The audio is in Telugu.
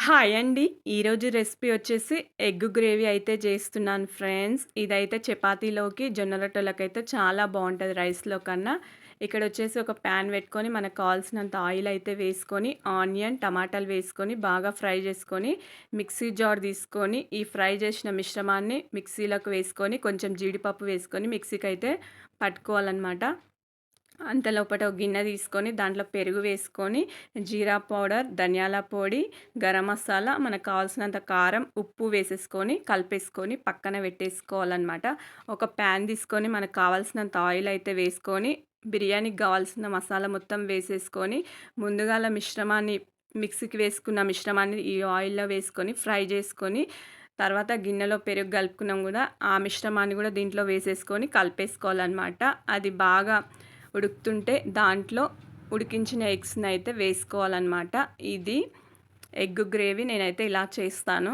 హాయ్ అండి. ఈరోజు రెసిపీ వచ్చేసి ఎగ్ గ్రేవీ అయితే చేస్తున్నాను ఫ్రెండ్స్. ఇదైతే చపాతీలోకి, జొన్న రొట్టెలకైతే చాలా బావుంటది రైస్‌లో కన్నా. ఇక్కడొచ్చేసి ఒక పాన్ పెట్టుకొని మనకు కావాల్సినంత ఆయిల్ అయితే వేసుకొని, ఆనియన్, టమాటాలు వేసుకొని బాగా ఫ్రై చేసుకొని, మిక్సీ జార్ తీసుకొని, ఈ ఫ్రై చేసిన మిశ్రమాన్ని మిక్సీలోకి వేసుకొని, కొంచెం జీడిపప్పు వేసుకొని మిక్సీకైతే పట్టుకోవాలనమాట. అంతలోపట ఒక గిన్నె తీసుకొని దాంట్లో పెరుగు వేసుకొని, జీరా పౌడర్, ధనియాల పొడి, గరం మసాలా, మనకు కావాల్సినంత కారం, ఉప్పు వేసేసుకొని కలిపేసుకొని పక్కన పెట్టేసుకోవాలనమాట. ఒక ప్యాన్ తీసుకొని మనకు కావాల్సినంత ఆయిల్ అయితే వేసుకొని, బిర్యానీకి కావాల్సిన మసాలా మొత్తం వేసేసుకొని, ముందుగాల మిశ్రమాన్ని మిక్సీకి వేసుకున్న మిశ్రమాన్ని ఈ ఆయిల్‌లో వేసుకొని ఫ్రై చేసుకొని, తర్వాత గిన్నెలో పెరుగు కలుపుకున్నాం గూడా, ఆ మిశ్రమాన్ని గూడా దీంట్లో వేసేసుకొని కలిపేసుకోవాలనమాట. అది బాగా ఉడుకుతుంటే దాంట్లో ఉడికించిన ఎగ్స్‌నైతే వేసుకోవాలనమాట. ఇది ఎగ్ గ్రేవీ నేనైతే ఇలా చేస్తాను.